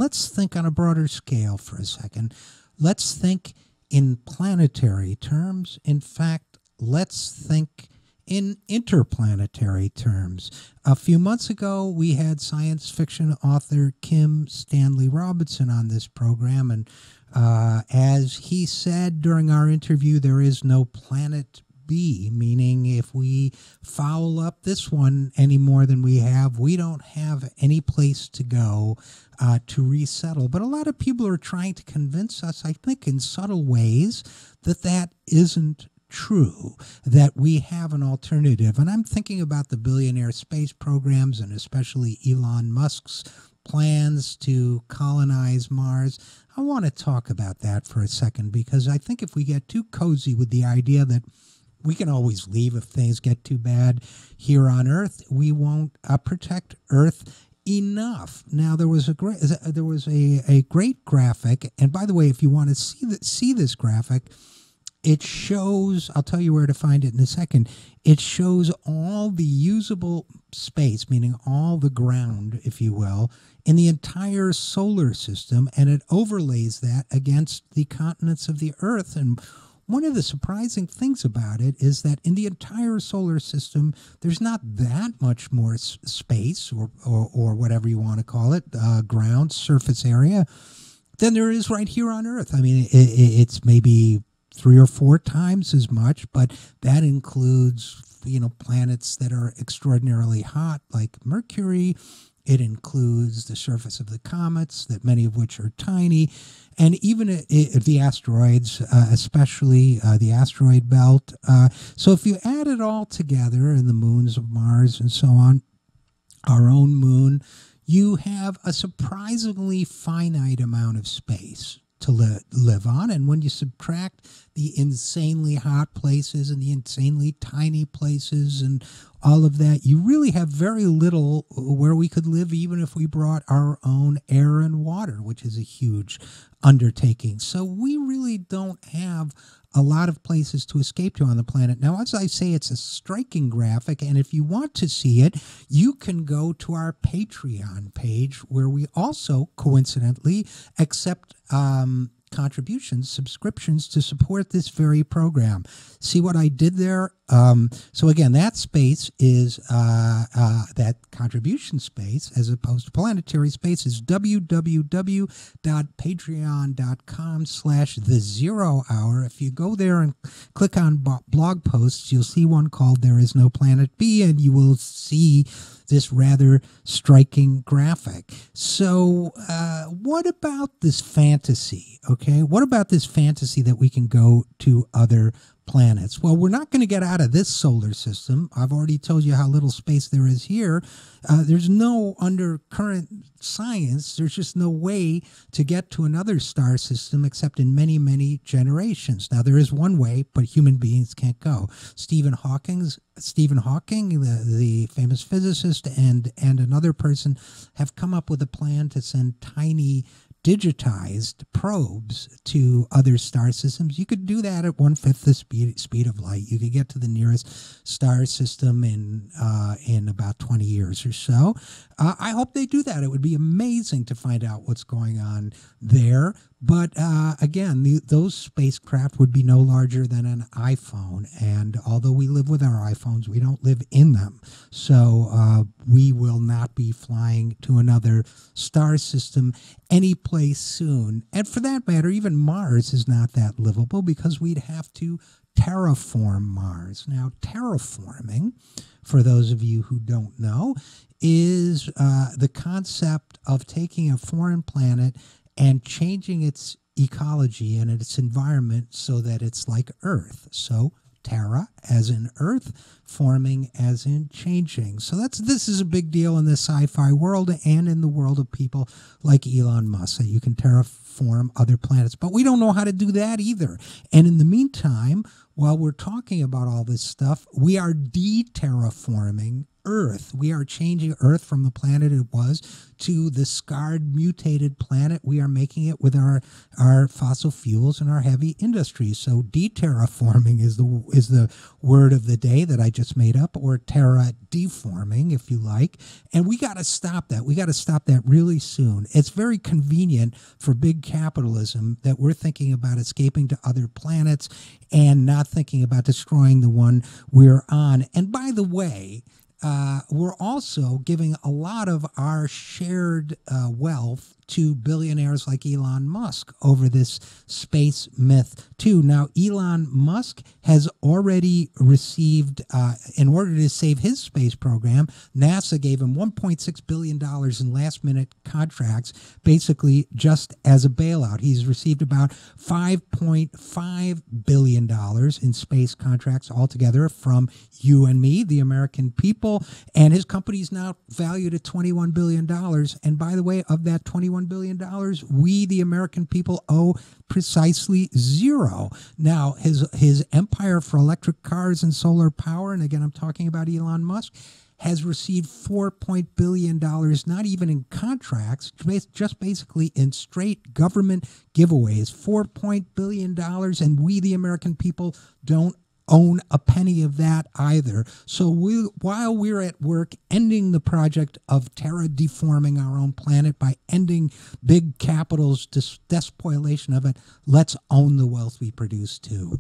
let's think on a broader scale for a second. Let's think in planetary terms. In fact, let's think in interplanetary terms. A few months ago, we had science fiction author Kim Stanley Robinson on this program, and as he said during our interview, there is no planet B, meaning if we foul up this one any more than we don't have any place to go to resettle. But a lot of people are trying to convince us, I think in subtle ways, that that isn't true, that we have an alternative. And I'm thinking about the billionaire space programs and especially Elon Musk's plans to colonize Mars. I want to talk about that for a second, because I think if we get too cozy with the idea that we can always leave if things get too bad here on Earth, we won't protect Earth enough. Now, there was a great graphic, and by the way, if you want to see this graphic, it shows, I'll tell you where to find it in a second, it shows all the usable space, meaning all the ground, if you will, in the entire solar system, and it overlays that against the continents of the Earth. And one of the surprising things about it is that in the entire solar system, there's not that much more space or whatever you want to call it, ground, surface area, than there is right here on Earth. I mean, it's maybe 3 or 4 times as much, but that includes, planets that are extraordinarily hot, like Mercury. It includes the surface of the comets, that many of which are tiny, and even the asteroids, especially the asteroid belt. So if you add it all together, and the moons of Mars and so on, our own moon, you have a surprisingly finite amount of space to live on. And when you subtract the insanely hot places and the insanely tiny places and all of that, you really have very little where we could live, even if we brought our own air and water, which is a huge undertaking. So we really don't have a lot of places to escape to on the planet. Now, as I say, it's a striking graphic, and if you want to see it, you can go to our Patreon page, where we also, coincidentally, accept subscriptions to support this very program. See what I did there? So again, that space is, that contribution space, as opposed to planetary space, is www.patreon.com/the0hour. If you go there and click on blog posts, you'll see one called There Is No Planet B, and you will see this rather striking graphic. So what about this fantasy, okay? What about this fantasy that we can go to other planets? Well, we're not going to get out of this solar system. I've already told you how little space there is here. There's no, under current science, there's just no way to get to another star system except in many, many generations. Now, there is one way, but human beings can't go. Stephen Hawking, the famous physicist, and another person have come up with a plan to send tiny digitized probes to other star systems. You could do that at 1/5 the speed of light. You could get to the nearest star system in about 20 years or so. I hope they do that. It would be amazing to find out what's going on there. But again, those spacecraft would be no larger than an iPhone. And although we live with our iPhones, we don't live in them. So we will not be flying to another star system anyplace soon. And for that matter, even Mars is not that livable, because we'd have to terraform Mars. Now, terraforming, for those of you who don't know, is the concept of taking a foreign planet and changing its ecology and its environment so that it's like Earth. So terra as in Earth, forming as in changing. So this is a big deal in the sci-fi world and in the world of people like Elon Musk, that you can terraform other planets. But we don't know how to do that either. And in the meantime, while we're talking about all this stuff, we are de-terraforming Earth. We are changing Earth from the planet it was to the scarred, mutated planet. We are making it with our fossil fuels and our heavy industries. So de-terraforming is the word of the day that I just made up, or terra deforming, if you like. And we got to stop that. We got to stop that really soon. It's very convenient for big capitalism that we're thinking about escaping to other planets and not thinking about destroying the one we're on. And by the way, we're also giving a lot of our shared wealth to billionaires like Elon Musk over this space myth too. Now, Elon Musk has already received, in order to save his space program, NASA gave him $1.6 billion in last-minute contracts, basically just as a bailout. He's received about $5.5 billion in space contracts altogether from you and me, the American people, and his company is now valued at $21 billion. And by the way, of that $21 billion, we, the American people, owe precisely zero. Now, his empire for electric cars and solar power, and again, I'm talking about Elon Musk, has received $4 billion, not even in contracts, just basically in straight government giveaways. $4 billion, and we, the American people, don't own a penny of that either. So while we're at work ending the project of terra deforming our own planet by ending big capital's despoilation of it, let's own the wealth we produce too.